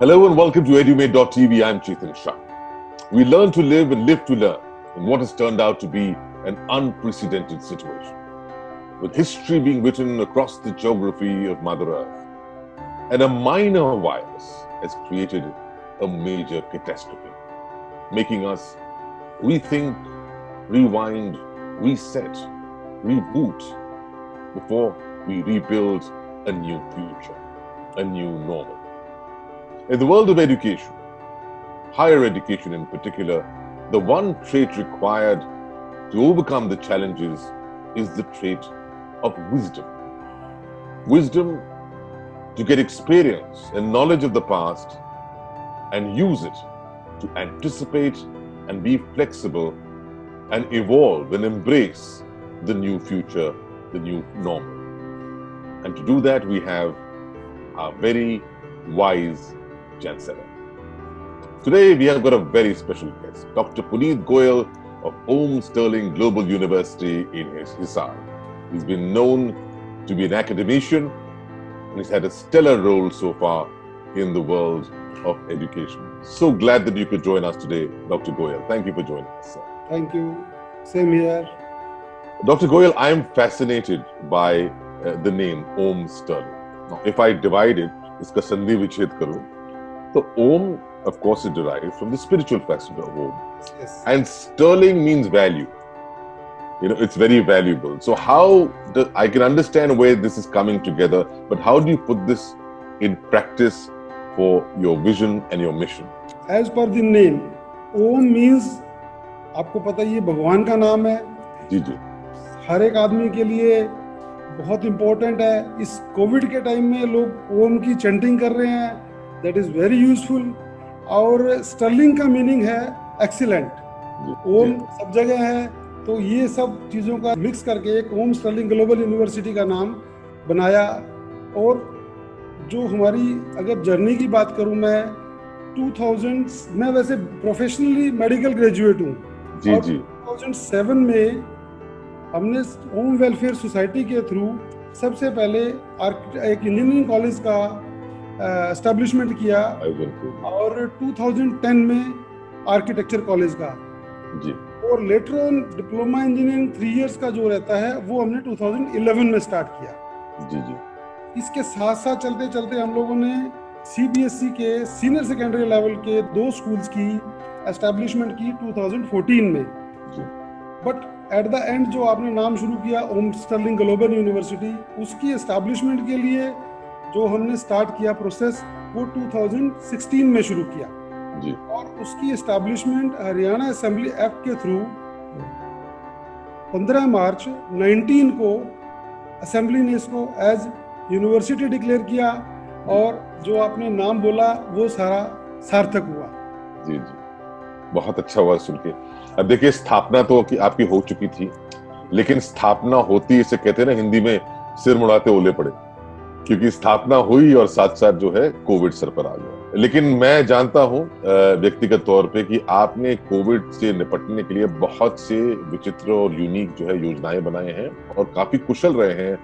Hello and welcome to edumate.tv. I'm Chetan Shah. We learn to live and live to learn in what has turned out to be an unprecedented situation, with history being written across the geography of Mother Earth. And a minor virus has created a major catastrophe, making us rethink, rewind, reset, reboot before we rebuild a new future, a new normal. In the world of education, higher education in particular, the one trait required to overcome the challenges is the trait of wisdom. Wisdom to get experience and knowledge of the past and use it to anticipate and be flexible and evolve and embrace the new future, the new normal. And to do that, we have our very wise Chancellor. Today, we have got a very special guest, Dr. Puneet Goyal of Om Sterling Global University in Hisar. He's been known to be an academician and he's had a stellar role so far in the world of education. So glad that you could join us today, Dr. Goyal. Thank you for joining us, sir. Thank you. Same here. Dr. Goyal, I am fascinated by the name Om Sterling. Now, if I divide it, iska sandhi vichhed karu, so Om, of course, is derived from the spiritual facet of Om. Yes. And sterling means value. You know, it's very valuable. So I can understand where this is coming together, but how do you put this in practice for your vision and your mission? As per the name, Om means, आपको पता है ये भगवान का नाम है. जी जी. हर एक आदमी के लिए बहुत इम्पोर्टेंट है. इस कोविड के टाइम में लोग ओम की चैंटिंग कर रहे हैं. That is very useful. और स्टर्लिंग का मीनिंग है एक्सीलेंट. ओम सब जगह है, तो ये सब चीज़ों का मिक्स करके एक ओम स्टर्लिंग ग्लोबल यूनिवर्सिटी का नाम बनाया. और जो हमारी अगर जर्नी की बात करूं, मैं 2000 मैं वैसे प्रोफेशनली मेडिकल ग्रेजुएट हूँ. जी जी. 2007 में हमने ओम वेलफेयर सोसाइटी के थ्रू सबसे पहले एक इंजीनियरिंग कॉलेज का एस्टेब्लिशमेंट किया. और 2010 में आर्किटेक्चर कॉलेज का जी. और later on diploma engineering 3 years का जो रहता है वो हमने 2011 में स्टार्ट किया. जी जी. इसके साथ साथ चलते चलते हम लोगों ने सीबीएसई के सीनियर सेकेंडरी लेवल के 2 स्कूल्स की एस्टेब्लिशमेंट की 2014 में. बट एट द एंड जो आपने नाम शुरू किया ओम स्टर्लिंग ग्लोबल यूनिवर्सिटी, उसकी एस्टैब्लिशमेंट के लिए जो हमने स्टार्ट किया प्रोसेस वो 2016 में शुरू किया जी. और उसकी एस्टैब्लिशमेंट हरियाणा असेंबली एक्ट के थ्रू 15 मार्च 19 को असेंबली ने इसको एज यूनिवर्सिटी डिक्लेयर किया. और जो आपने नाम बोला वो सारा सार्थक हुआ. जी जी. बहुत अच्छा हुआ सुन के. अब देखिए, स्थापना तो आपकी हो चुकी थी, लेकिन स्थापना होती, इसे कहते हैं ना हिंदी में, सिर मुड़ाते ओले पड़े, क्योंकि स्थापना हुई और साथ साथ जो है कोविड सर पर आ गया. लेकिन मैं जानता हूं व्यक्तिगत तौर पे कि आपने कोविड से निपटने के लिए बहुत से विचित्र और यूनिक जो है योजनाएं बनाए हैं और काफी कुशल रहे हैं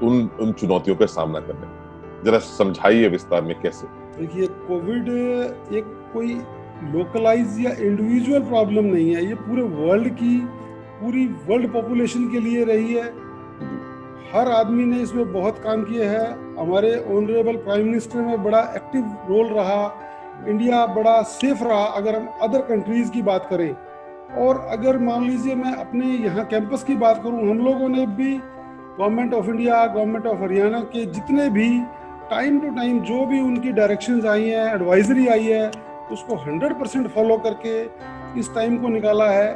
उन चुनौतियों का सामना करने में. जरा समझाइए विस्तार में कैसे. देखिए, कोविड एक कोई लोकलाइज या इंडिविजुअल प्रॉब्लम नहीं है. ये पूरे वर्ल्ड की, पूरी वर्ल्ड पॉपुलेशन के लिए रही है. हर आदमी ने इसमें बहुत काम किए हैं. हमारे ऑनरेबल प्राइम मिनिस्टर में बड़ा एक्टिव रोल रहा. इंडिया बड़ा सेफ रहा अगर हम अदर कंट्रीज की बात करें. और अगर मान लीजिए मैं अपने यहाँ कैंपस की बात करूँ, हम लोगों ने भी government of India, government of Haryana के जितने भी टाइम टू टाइम जो भी उनकी डायरेक्शंस आई हैं, एडवाइजरी आई है, उसको 100% फॉलो करके इस टाइम को निकाला है.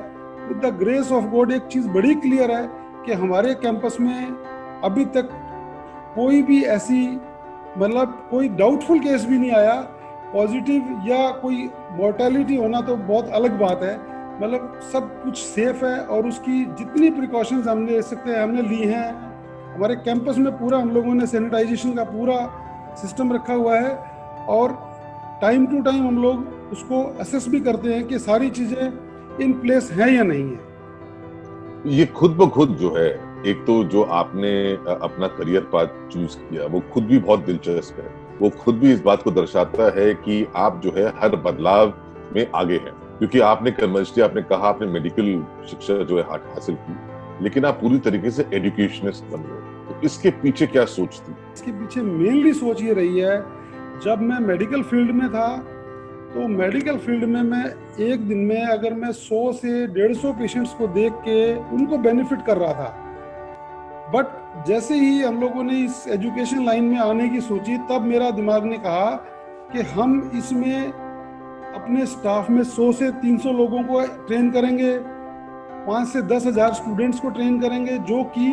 With the grace of God एक चीज़ बड़ी क्लियर है कि हमारे कैंपस में अभी तक कोई भी ऐसी, मतलब कोई डाउटफुल केस भी नहीं आया. पॉजिटिव या कोई मोर्टेलिटी होना तो बहुत अलग बात है. मतलब सब कुछ सेफ है और उसकी जितनी प्रिकॉशंस हमने ले सकते हैं हमने ली हैं. हमारे कैंपस में पूरा हम लोगों ने सैनिटाइजेशन का पूरा सिस्टम रखा हुआ है और टाइम टू टाइम हम लोग उसको असेस भी करते हैं कि सारी चीज़ें इन प्लेस हैं या नहीं है. ये खुद ब खुद जो है, एक तो जो आपने अपना करियर पाथ चूज किया वो खुद भी बहुत दिलचस्प है. वो खुद भी इस बात को दर्शाता है कि आप जो है हर बदलाव में आगे हैं, क्योंकि आपने कन्वर्सिटी, आपने कहा आपने मेडिकल शिक्षा जो है हासिल की, लेकिन आप पूरी तरीके से एजुकेशनिस्ट बन गए। तो इसके पीछे क्या सोच थी? इसके पीछे मेनली सोच ये रही है, जब मैं मेडिकल फील्ड में था तो मेडिकल फील्ड में मैं एक दिन में अगर मैं 100 से 150 पेशेंट्स को देख के उनको बेनिफिट कर रहा था, बट जैसे ही हम लोगों ने इस एजुकेशन लाइन में आने की सोची, तब मेरा दिमाग ने कहा कि हम इसमें अपने स्टाफ में 100 से 300 लोगों को ट्रेन करेंगे, 5 से 10 हज़ार स्टूडेंट्स को ट्रेन करेंगे, जो कि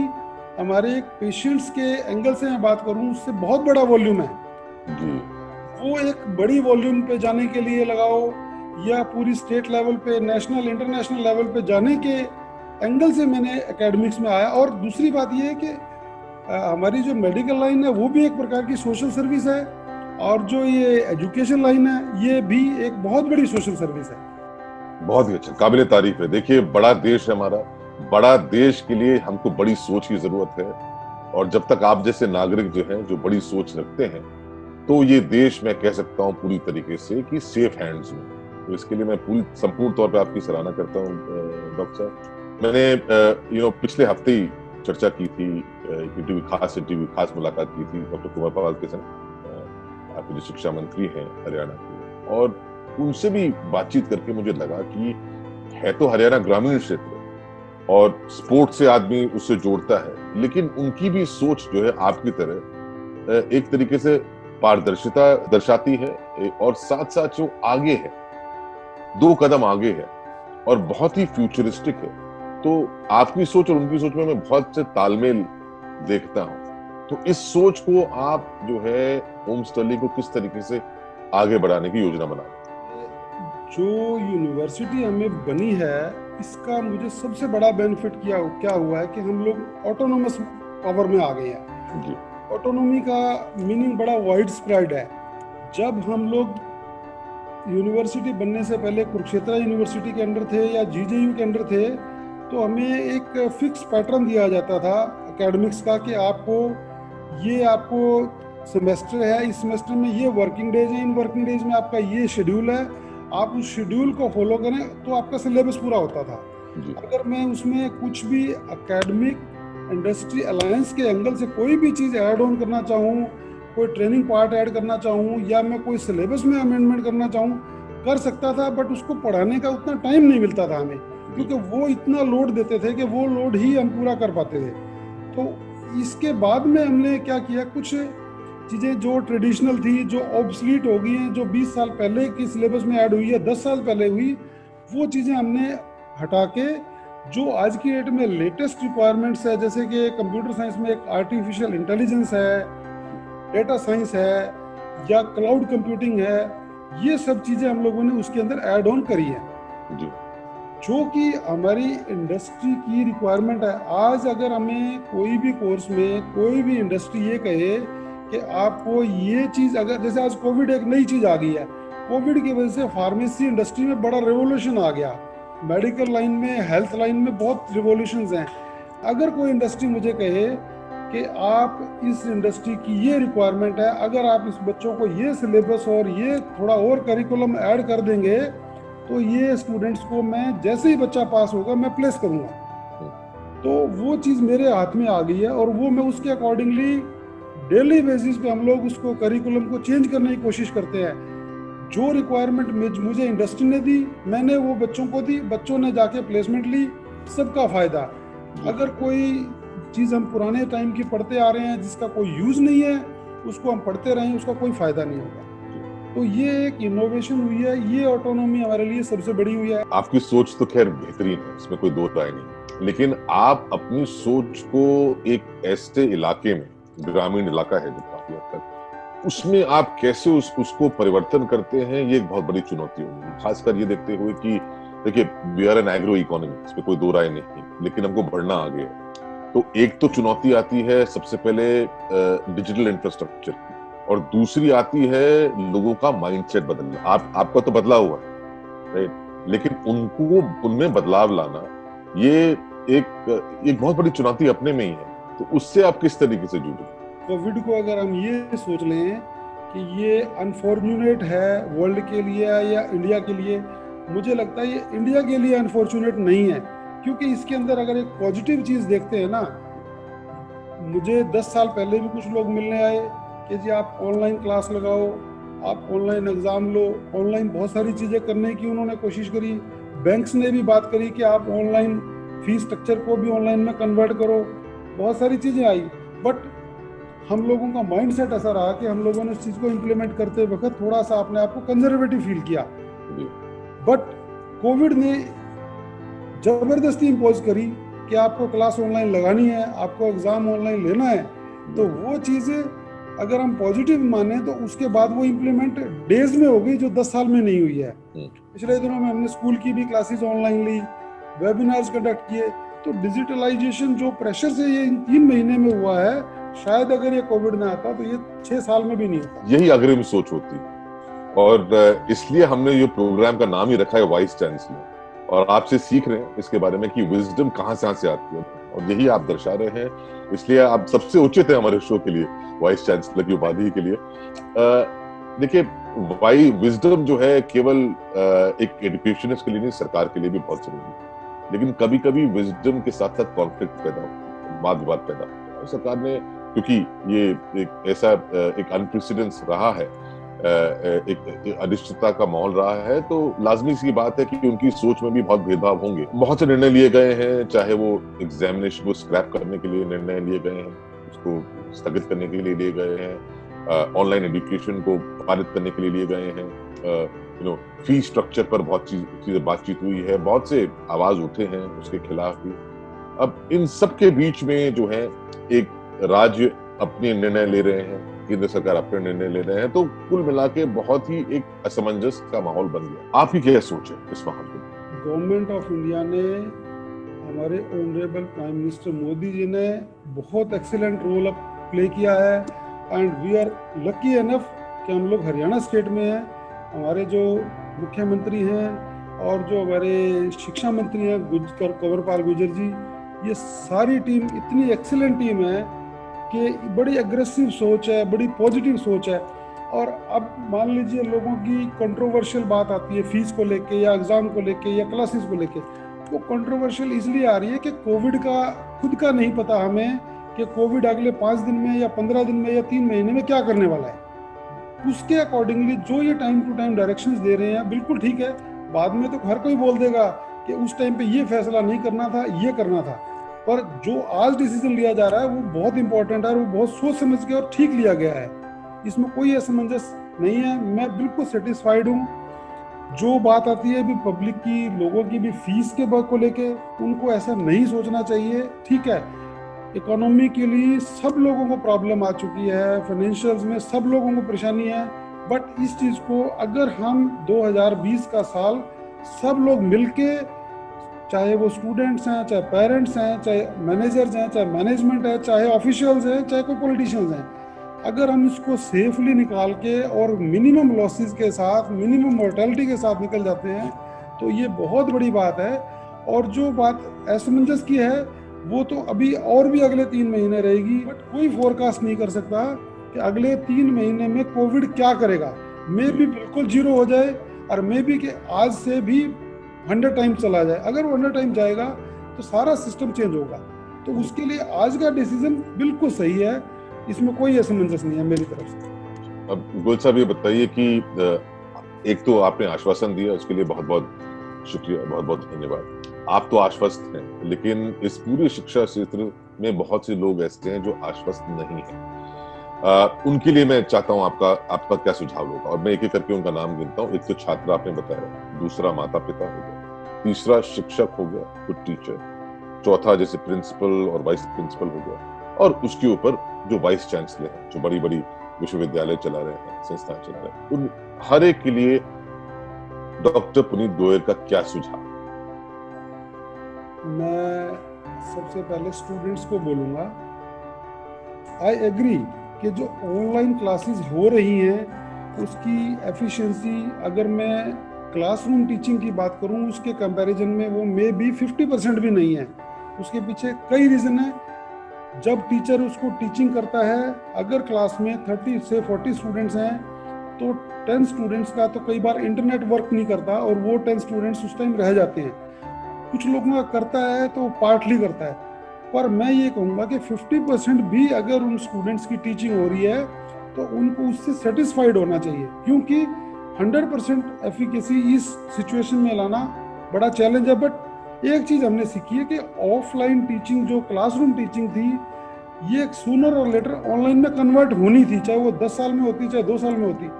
हमारे पेशेंट्स के एंगल से मैं बात करूं उससे बहुत बड़ा वॉल्यूम है जी। वो एक बड़ी वॉल्यूम पे जाने के लिए लगाओ या पूरी स्टेट लेवल पे, नेशनल इंटरनेशनल लेवल पे जाने के एंगल से मैंने एकेडमिक्स में आया। और दूसरी बात ये है कि हमारी जो मेडिकल लाइन है वो भी एक प्रकार की सोशल सर्विस है, और जो ये एजुकेशन लाइन है ये भी एक बहुत बड़ी सोशल सर्विस है। बहुत ही अच्छा, काबिले तारीफ है। देखिए, बड़ा देश है हमारा, बड़ा देश के लिए हमको बड़ी सोच की जरूरत है, और जब तक आप जैसे नागरिक जो हैं जो बड़ी सोच रखते हैं, तो ये देश मैं कह सकता हूँ पूरी तरीके से कि सेफ हैंड्स में। तो इसके लिए मैं पूरी संपूर्ण तौर पे आपकी सराहना करता हूँ डॉक्टर साहब। मैंने पिछले हफ्ते ही चर्चा की थी, इंटरव्यू खास मुलाकात की थी डॉक्टर कुंवर पाल के संग, आपके जो शिक्षा मंत्री हैं हरियाणा के, और उनसे भी बातचीत करके मुझे लगा कि है तो हरियाणा ग्रामीण क्षेत्र और स्पोर्ट्स से आदमी उससे जोड़ता है, लेकिन उनकी भी सोच जो है आपकी तरह एक तरीके से पारदर्शिता दर्शाती है, और साथ साथ जो आगे है, 2 कदम आगे है और बहुत ही फ्यूचरिस्टिक है। तो आपकी सोच और उनकी सोच में मैं बहुत से तालमेल देखता हूं। तो इस सोच को आप जो है होम स्टडी को किस तरीके से आगे बढ़ाने की योजना बना? जो यूनिवर्सिटी हमें बनी है, इसका मुझे सबसे बड़ा बेनिफिट क्या हुआ है कि हम लोग ऑटोनोमस पावर में आ गए हैं जी। ऑटोनोमी का मीनिंग बड़ा वाइड स्प्रेड है। जब हम लोग यूनिवर्सिटी बनने से पहले कुरुक्षेत्र यूनिवर्सिटी के अंडर थे या जीजेयू के अंडर थे, तो हमें एक फिक्स पैटर्न दिया जाता था एकेडमिक्स का कि आपको सेमेस्टर है, इस सेमेस्टर में ये वर्किंग डेज हैं, इन वर्किंग डेज में आपका ये शेड्यूल है, आप उस शेड्यूल को फॉलो करें तो आपका सिलेबस पूरा होता था। अगर मैं उसमें कुछ भी एकेडमिक इंडस्ट्री अलायंस के एंगल से कोई भी चीज़ ऐड ऑन करना चाहूँ, कोई ट्रेनिंग पार्ट ऐड करना चाहूँ, या मैं कोई सिलेबस में अमेंडमेंट करना चाहूँ, कर सकता था, बट उसको पढ़ाने का उतना टाइम नहीं मिलता था हमें, क्योंकि वो इतना लोड देते थे कि वो लोड ही हम पूरा कर पाते थे। तो इसके बाद में हमने क्या किया, कुछ चीज़ें जो ट्रेडिशनल थी, जो ऑब्सलीट हो गई हैं, जो 20 साल पहले की सिलेबस में ऐड हुई है, 10 साल पहले हुई, वो चीज़ें हमने हटा के जो आज की डेट में लेटेस्ट रिक्वायरमेंट्स है, जैसे कि कंप्यूटर साइंस में एक आर्टिफिशियल इंटेलिजेंस है, डेटा साइंस है, या क्लाउड कंप्यूटिंग है, ये सब चीज़ें हम लोगों ने उसके अंदर ऐड ऑन करी है जी। जो कि हमारी इंडस्ट्री की रिक्वायरमेंट है। आज अगर हमें कोई भी कोर्स में कोई भी इंडस्ट्री ये कहे कि आपको ये चीज़, अगर जैसे आज कोविड एक नई चीज़ आ गई है, कोविड की वजह से फार्मेसी इंडस्ट्री में बड़ा रेवोल्यूशन आ गया, मेडिकल लाइन में, हेल्थ लाइन में बहुत रिवोल्यूशंस हैं। अगर कोई इंडस्ट्री मुझे कहे कि आप इस इंडस्ट्री की ये रिक्वायरमेंट है, अगर आप इस बच्चों को ये सिलेबस और ये थोड़ा और करिकुलम ऐड कर देंगे तो ये स्टूडेंट्स को मैं जैसे ही बच्चा पास होगा मैं प्लेस करूँगा, तो वो चीज़ मेरे हाथ में आ गई है, और वो मैं उसके अकॉर्डिंगली डेली बेसिस पे हम लोग उसको करिकुलम को चेंज करने की कोशिश करते हैं। जो रिक्वायरमेंट मुझे इंडस्ट्री ने दी, मैंने वो बच्चों को दी, बच्चों ने जाके प्लेसमेंट ली, सबका फायदा। अगर कोई चीज़ हम पुराने टाइम की पढ़ते आ रहे हैं जिसका कोई यूज़ नहीं है, उसको हम पढ़ते रहें, उसका कोई फायदा नहीं होगा। तो ये एक इनोवेशन हुई है, ये ऑटोनॉमी हमारे लिए सबसे बड़ी हुई है। आपकी सोच तो खैर बेहतरीन है, इसमें कोई दो राय नहीं, लेकिन आप अपनी सोच को एक ऐसे इलाके में, ग्रामीण इलाका है जो काफी हद तक, उसमें आप कैसे उसको परिवर्तन करते हैं, ये एक बहुत बड़ी चुनौती होगी। खासकर ये देखते हुए कि देखिए, we are an agro economy, इसमें कोई दो राय नहीं, लेकिन हमको बढ़ना आगे है। तो एक तो चुनौती आती है सबसे पहले डिजिटल इंफ्रास्ट्रक्चर की, और दूसरी आती है लोगों का माइंडसेट बदलना। आपका तो बदला हुआ है, राइट, लेकिन उनमें बदलाव लाना, ये एक बहुत बड़ी चुनौती अपने में ही है। तो उससे आप किस तरीके से जूझे? कोविड को अगर हम ये सोच लें कि ये अनफॉर्चुनेट है वर्ल्ड के लिए या इंडिया के लिए, मुझे लगता है ये इंडिया के लिए अनफॉर्चुनेट नहीं है, क्योंकि इसके अंदर अगर एक पॉजिटिव चीज़ देखते हैं ना, मुझे 10 साल पहले भी कुछ लोग मिलने आए कि जी आप ऑनलाइन क्लास लगाओ, आप ऑनलाइन एग्ज़ाम लो, ऑनलाइन बहुत सारी चीज़ें करने की उन्होंने कोशिश करी। बैंक्स ने भी बात करी कि आप ऑनलाइन फीस स्ट्रक्चर को भी ऑनलाइन में कन्वर्ट करो, बहुत सारी चीज़ें आई। बट हम लोगों का माइंड सेट ऐसा रहा कि हम लोगों ने इस चीज़ को इम्प्लीमेंट करते वक्त थोड़ा सा अपने आप को कंजर्वेटिव फील किया। बट कोविड ने ज़बरदस्ती इम्पोज करी कि आपको क्लास ऑनलाइन लगानी है, आपको एग्ज़ाम ऑनलाइन लेना है। तो वो चीज़ें अगर हम पॉजिटिव माने तो उसके बाद वो इम्प्लीमेंट डेज में हो गई, जो 10 साल में नहीं हुई है। पिछले दिनों में हमने स्कूल की भी क्लासेस ऑनलाइन ली, वेबिनार्स कंडक्ट किए। तो डिजिटलाइजेशन जो प्रेशर से ये इन 3 महीने में हुआ है, शायद अगर ये कोविड ना आता तो ये 6 साल में भी नहीं होता। यही अग्रिम सोच होती, और इसलिए हमने ये प्रोग्राम का नाम ही रखा है वाइस चांसलर, और आपसे सीख रहे हैं इसके बारे में कि विजडम कहाँ से आती है, और यही आप दर्शा रहे हैं। इसलिए आप सबसे उचित है हमारे शो के लिए, वाइस चांसलर की उपाधि के लिए। देखिए, विजडम जो है केवल एक एजुकेशनिस्ट के लिए नहीं, सरकार के लिए भी बहुत जरूरी है। लेकिन कभी कभी विजडम के साथ साथ कॉन्फ्लिक्ट पैदा होता है, वाद विवाद पैदा होता है। सरकार ने, क्योंकि ये एक ऐसा एक अनप्रेसिडेंट रहा है, एक अनिश्चितता का माहौल रहा है, तो लाजमी सी बात है कि उनकी सोच में भी बहुत भेदभाव होंगे। बहुत से निर्णय लिए गए हैं, चाहे वो एग्जामिनेशन को स्क्रैप करने के लिए निर्णय लिए गए हैं, उसको स्थगित करने के लिए लिए गए हैं, ऑनलाइन एजुकेशन को पारित करने के लिए लिए गए हैं, फी स्ट्रक्चर पर बहुत चीजें बातचीत हुई है, बहुत से आवाज उठे हैं उसके खिलाफ भी। अब इन सब के बीच में जो है एक राज्य अपने निर्णय ले रहे हैं, केंद्र सरकार अपने निर्णय ले रहे हैं, तो कुल मिला के बहुत ही एक असमंजस का माहौल बन गया। आपकी क्या सोच है इस माहौल में? गवर्नमेंट ऑफ इंडिया ने, हमारे honourable prime minister Modi ji ने बहुत एक्सीलेंट रोल प्ले किया है, and we are lucky enough कि हम लोग हरियाणा स्टेट में हैं। हमारे जो मुख्यमंत्री हैं और जो हमारे शिक्षा मंत्री हैं कंवरपाल गुर्जर जी, ये सारी टीम इतनी एक्सीलेंट टीम है कि बड़ी एग्रेसिव सोच है, बड़ी पॉजिटिव सोच है। और अब मान लीजिए लोगों की कंट्रोवर्शियल बात आती है फीस को लेके या एग्ज़ाम को लेके या क्लासेस को लेके, वो कंट्रोवर्शियल इसलिए आ रही है कि कोविड का खुद का नहीं पता हमें कि कोविड अगले 5 दिन में या 15 दिन में या 3 महीने में क्या करने वाला है। उसके अकॉर्डिंगली जो ये टाइम टू टाइम डायरेक्शंस दे रहे हैं, बिल्कुल ठीक है। बाद में तो हर कोई बोल देगा कि उस टाइम पे ये फैसला नहीं करना था, ये करना था, पर जो आज डिसीजन लिया जा रहा है वो बहुत इंपॉर्टेंट है और वो बहुत सोच समझ के और ठीक लिया गया है। इसमें कोई असमंजस नहीं है, मैं बिल्कुल सेटिस्फाइड हूँ। जो बात आती है भी पब्लिक की, लोगों की भी फीस के बात को लेके, उनको ऐसा नहीं सोचना चाहिए। ठीक है, इकोनॉमी के लिए सब लोगों को प्रॉब्लम आ चुकी है, फाइनेंशियल्स में सब लोगों को परेशानी है, बट इस चीज़ को अगर हम 2020 का साल सब लोग मिलके, चाहे वो स्टूडेंट्स हैं, चाहे पेरेंट्स हैं, चाहे मैनेजर्स हैं, चाहे मैनेजमेंट है, चाहे ऑफिशियल्स हैं, चाहे कोई पॉलिटिशियंस हैं, अगर हम इसको सेफली निकाल के और मिनिमम लॉसेस के साथ, मिनिमम मोर्टेलिटी के साथ निकल जाते हैं, तो ये बहुत बड़ी बात है। और जो बात असमंजस की है वो तो अभी और भी अगले 3 महीने रहेगी, बट कोई फोरकास्ट नहीं कर सकता कि अगले 3 महीने में कोविड क्या करेगा। मे भी बिल्कुल जीरो हो जाए और मे भी कि आज से भी 100 टाइम चला जाए। अगर वो 100 टाइम जाएगा तो सारा सिस्टम चेंज होगा। तो उसके लिए आज का डिसीजन बिल्कुल सही है, इसमें कोई असमंजस नहीं है मेरी तरफ से। अब गुल साहब ये बताइए कि एक तो आपने आश्वासन दिया, उसके लिए बहुत बहुत शुक्रिया, बहुत बहुत धन्यवाद। आप तो आश्वस्त हैं, लेकिन इस पूरे शिक्षा क्षेत्र में बहुत से लोग ऐसे हैं जो आश्वस्त नहीं हैं। उनके लिए मैं चाहता हूं आपका क्या सुझाव होगा, और मैं एक एक करके उनका नाम गिनता हूं। एक तो छात्र आपने बताया, दूसरा माता पिता हो गया, तीसरा शिक्षक हो गया, कुछ टीचर, चौथा जैसे प्रिंसिपल और वाइस प्रिंसिपल हो गया, और उसके ऊपर जो वाइस चांसलर हैं, जो बड़ी बड़ी विश्वविद्यालय चला रहे हैं, संस्थान चला रहे हैं, उन हर एक के लिए डॉक्टर पुनीत गोयल का क्या सुझाव? मैं सबसे पहले स्टूडेंट्स को बोलूँगा, आई एग्री कि जो ऑनलाइन क्लासेस हो रही हैं उसकी एफिशिएंसी, अगर मैं क्लासरूम टीचिंग की बात करूं, उसके कंपैरिजन में वो मे बी 50% भी नहीं है। उसके पीछे कई रीज़न है। जब टीचर उसको टीचिंग करता है, अगर क्लास में 30 से 40 स्टूडेंट्स हैं तो 10 स्टूडेंट्स का तो कई बार इंटरनेट वर्क नहीं करता और वो 10 स्टूडेंट्स उस टाइम रह जाते हैं। कुछ लोगों का करता है तो पार्टली करता है, पर मैं ये कहूँगा कि 50% भी अगर उन स्टूडेंट्स की टीचिंग हो रही है तो उनको उससे सेटिस्फाइड होना चाहिए, क्योंकि 100% एफिकेसी इस सिचुएशन में लाना बड़ा चैलेंज है। बट एक चीज़ हमने सीखी है कि ऑफलाइन टीचिंग, जो क्लासरूम टीचिंग थी, ये सूनर और लेटर ऑनलाइन में कन्वर्ट होनी थी, चाहे वो 10 साल में होती चाहे 2 साल में होती।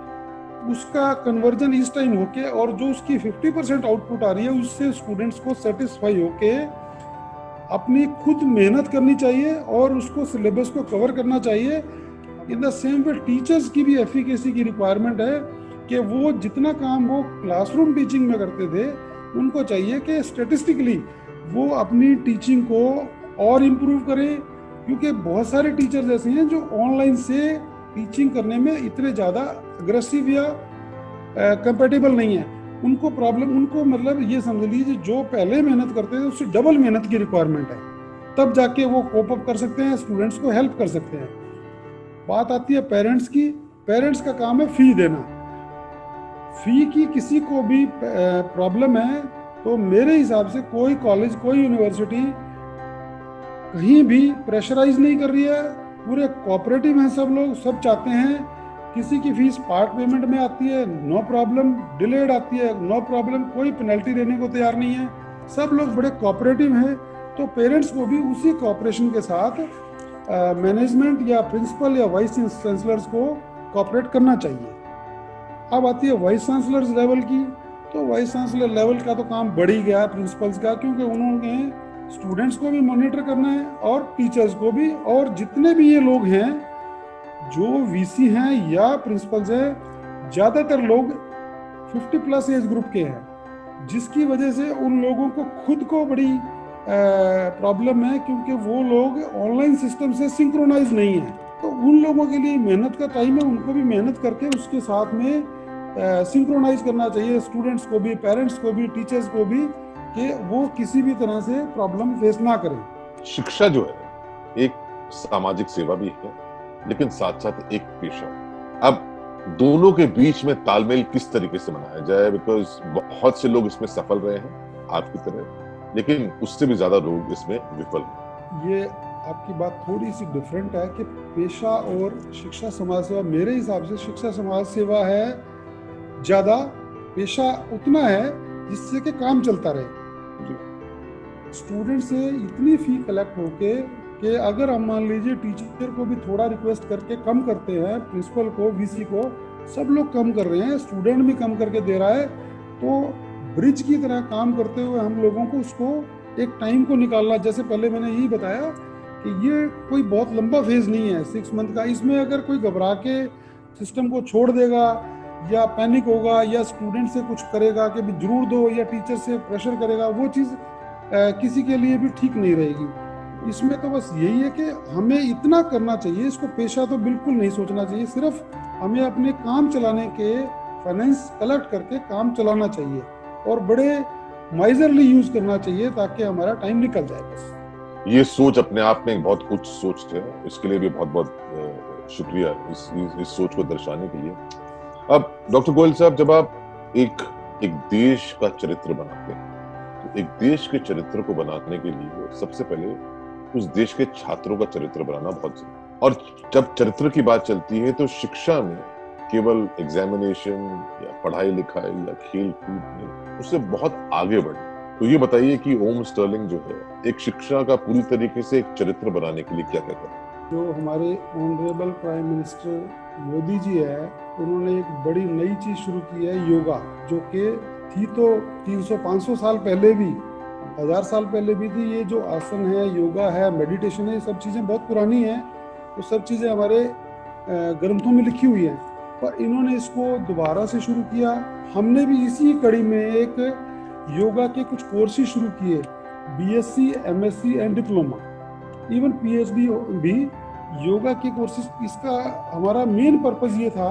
उसका कन्वर्जन इस टाइम होके और जो उसकी 50% आउटपुट आ रही है उससे स्टूडेंट्स को सेटिस्फाई होके अपनी खुद मेहनत करनी चाहिए और उसको सिलेबस को कवर करना चाहिए। In the same way teachers की भी एफिकेसी की रिक्वायरमेंट है कि वो जितना काम वो क्लासरूम टीचिंग में करते थे, उनको चाहिए कि स्टेटिस्टिकली वो अपनी टीचिंग को और इम्प्रूव करें, क्योंकि बहुत सारे टीचर्स ऐसे हैं जो ऑनलाइन से टीचिंग करने में इतने ज़्यादा अग्रेसिव या कंपेटेबल नहीं है। उनको प्रॉब्लम, उनको मतलब ये समझ लीजिए जो पहले मेहनत करते थे उससे डबल मेहनत की रिक्वायरमेंट है, तब जाके वो कोप अप कर सकते हैं, स्टूडेंट्स को हेल्प कर सकते हैं। बात आती है पेरेंट्स की। पेरेंट्स का काम है फी देना। फी की किसी को भी प्रॉब्लम है तो मेरे हिसाब से कोई कॉलेज, कोई यूनिवर्सिटी कहीं भी प्रेशराइज नहीं कर रही है। पूरे कोऑपरेटिव हैं सब लोग, सब चाहते हैं किसी की फीस पार्ट पेमेंट में आती है, नो प्रॉब्लम, डिलेड आती है, नो प्रॉब्लम, कोई पेनल्टी देने को तैयार नहीं है, सब लोग बड़े कोऑपरेटिव हैं। तो पेरेंट्स को भी उसी कोऑपरेशन के साथ मैनेजमेंट या प्रिंसिपल या वाइस चांसलर्स को कोऑपरेट करना चाहिए। अब आती है वाइस चांसलर्स लेवल की। तो वाइस चांसलर लेवल का तो काम बढ़ ही गया प्रिंसिपल्स का, क्योंकि उन्होंने स्टूडेंट्स को भी मॉनिटर करना है और टीचर्स को भी, और जितने भी ये लोग हैं जो वीसी हैं या प्रिंसिपल्स हैं, ज़्यादातर लोग 50+ एज ग्रुप के हैं, जिसकी वजह से उन लोगों को खुद को बड़ी प्रॉब्लम है, क्योंकि वो लोग ऑनलाइन सिस्टम से सिंक्रोनाइज नहीं है। तो उन लोगों के लिए मेहनत का टाइम है, उनको भी मेहनत करके उसके साथ में सिंक्रोनाइज करना चाहिए, स्टूडेंट्स को भी, पेरेंट्स को भी, टीचर्स को भी, कि वो किसी भी तरह से प्रॉब्लम फेस ना करें। शिक्षा जो है एक सामाजिक सेवा भी है, लेकिन साथ साथ एक पेशा। अब दोनों के बीच में तालमेल किस तरीके से बनाया जाए, बिकॉज बहुत से लोग इसमें सफल रहे हैं आपकी तरह, लेकिन उससे भी ज्यादा लोग इसमें विफल हैं। ये आपकी बात थोड़ी सी डिफरेंट है कि पेशा और शिक्षा समाज सेवा। मेरे हिसाब से शिक्षा समाज सेवा है ज्यादा, पेशा उतना है जिससे कि काम चलता रहे। स्टूडेंट से इतनी फी कलेक्ट होके कि अगर हम मान लीजिए टीचर को भी थोड़ा रिक्वेस्ट करके कम करते हैं, प्रिंसिपल को, वीसी को, सब लोग कम कर रहे हैं, स्टूडेंट भी कम करके दे रहा है, तो ब्रिज की तरह काम करते हुए हम लोगों को उसको एक टाइम को निकालना, जैसे पहले मैंने यही बताया कि ये कोई बहुत लंबा फेज नहीं है 6 मंथ का। इसमें अगर कोई घबरा के सिस्टम को छोड़ देगा या पैनिक होगा या स्टूडेंट से कुछ करेगा कि भी जरूर दो, या टीचर से प्रेशर करेगा, वो चीज़ किसी के लिए भी ठीक नहीं रहेगी। इसमें तो बस यही है कि हमें इतना करना चाहिए, इसको पेशा तो बिल्कुल नहीं सोचना चाहिए, सिर्फ हमें अपने काम चलाने के फाइनेंस कलेक्ट करके काम चलाना चाहिए और बड़े माइजरली यूज करना चाहिए ताकि हमारा टाइम निकल जाए। बस ये सोच अपने आप में बहुत उच्च सोच है, इसके लिए भी बहुत बहुत शुक्रिया इस सोच को दर्शाने के लिए। अब डॉक्टर गोयल साहब, जब आप एक देश का चरित्र बनाते हैं, तो एक देश के चरित्र को बनाने के लिए सबसे पहले उस देश के छात्रों का चरित्र बनाना बहुत जरूरी है। और जब चरित्र की बात चलती है तो शिक्षा में केवल एग्जामिनेशन या पढ़ाई लिखाई या खेल कूद में उससे बहुत आगे बढ़े। तो ये बताइए कि ओम स्टर्लिंग जो है एक शिक्षा का पूरी तरीके से एक चरित्र बनाने के लिए क्या क्या करें? जो हमारे ऑनरेबल प्राइम मिनिस्टर मोदी जी है, उन्होंने एक बड़ी नई चीज शुरू की है, योगा, जो कि थी तो 300-500 साल पहले भी, 1000 साल पहले भी थी। ये जो आसन है, योगा है, मेडिटेशन है, ये सब चीज़ें बहुत पुरानी हैं, तो सब चीज़ें हमारे ग्रंथों में लिखी हुई हैं, पर इन्होंने इसको दोबारा से शुरू किया। हमने भी इसी कड़ी में एक योगा के कुछ कोर्सेज शुरू किए, BSc, MSc and diploma, even PhD भी योगा के कोर्सेज। इसका हमारा मेन पर्पस ये था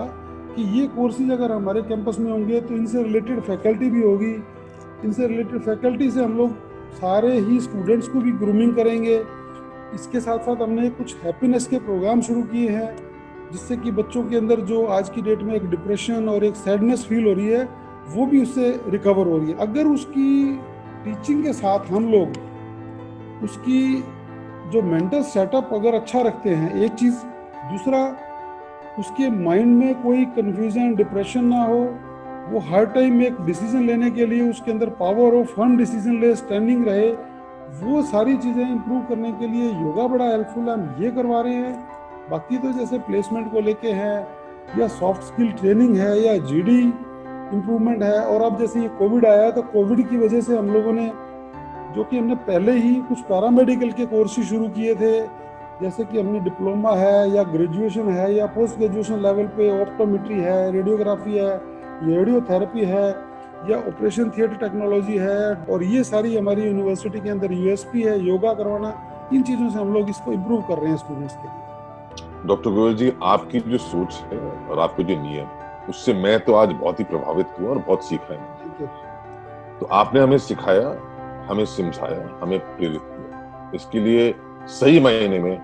कि ये कोर्सेज अगर हमारे कैंपस में होंगे तो इनसे रिलेटेड फैकल्टी भी होगी, इनसे रिलेटेड फैकल्टी से हम लोग सारे ही स्टूडेंट्स को भी ग्रूमिंग करेंगे इसके साथ साथ हमने कुछ हैप्पीनेस के प्रोग्राम शुरू किए हैं, जिससे कि बच्चों के अंदर जो आज की डेट में एक डिप्रेशन और एक सैडनेस फील हो रही है, वो भी उससे रिकवर हो रही है। अगर उसकी टीचिंग के साथ हम लोग उसकी जो मेंटल सेटअप अगर अच्छा रखते हैं, एक चीज़, दूसरा उसके माइंड में कोई कन्फ्यूजन, डिप्रेशन ना हो, वो हर टाइम एक डिसीजन लेने के लिए उसके अंदर पावर हो, फर्म डिसीजन ले, स्टैंडिंग रहे, वो सारी चीज़ें इंप्रूव करने के लिए योगा बड़ा हेल्पफुल है। हम ये करवा रहे हैं। बाकी तो जैसे प्लेसमेंट को लेके है, या सॉफ्ट स्किल ट्रेनिंग है, या जीडी इम्प्रूवमेंट है। और अब जैसे ये कोविड आया, तो कोविड की वजह से हम लोगों ने, जो कि हमने पहले ही कुछ पैरामेडिकल के कोर्सेज शुरू किए थे, जैसे कि हमने डिप्लोमा है या ग्रेजुएशन है या पोस्ट ग्रेजुएशन लेवल पे ऑप्टोमेट्री है, रेडियोग्राफी है, रेडियोथेरेपी है, या ऑपरेशन थिएटर टेक्नोलॉजी है, और ये सारी हमारी यूनिवर्सिटी के अंदर यूएसपी है, योगा करवाना। इन चीज़ों से हम लोग इसको इम्प्रूव कर रहे हैं स्टूडेंट्स के लिए। डॉक्टर गोयल जी, आपकी जो सोच है और आपके जो नियम, उससे मैं तो आज बहुत ही प्रभावित हुआ और बहुत सीखा है। तो आपने हमें सिखाया, हमें समझाया, हमें प्रेरित किया। इसके लिए सही मायने में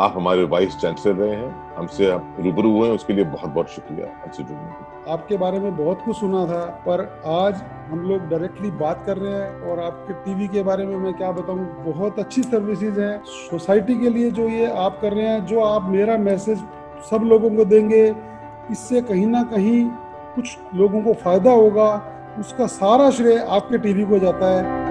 आप हमारे वाइस चांसलर रहे हैं, हमसे आप रूबरू हुए हैं, उसके लिए बहुत बहुत शुक्रिया हमसे जुड़ने के लिए। आपके बारे में बहुत कुछ सुना था, पर आज हम लोग डायरेक्टली बात कर रहे हैं। और आपके टीवी के बारे में मैं क्या बताऊं, बहुत अच्छी सर्विसेज है सोसाइटी के लिए जो ये आप कर रहे हैं। जो आप मेरा मैसेज सब लोगों को देंगे, इससे कहीं ना कहीं कुछ लोगों को फायदा होगा, उसका सारा श्रेय आपके टीवी को जाता है।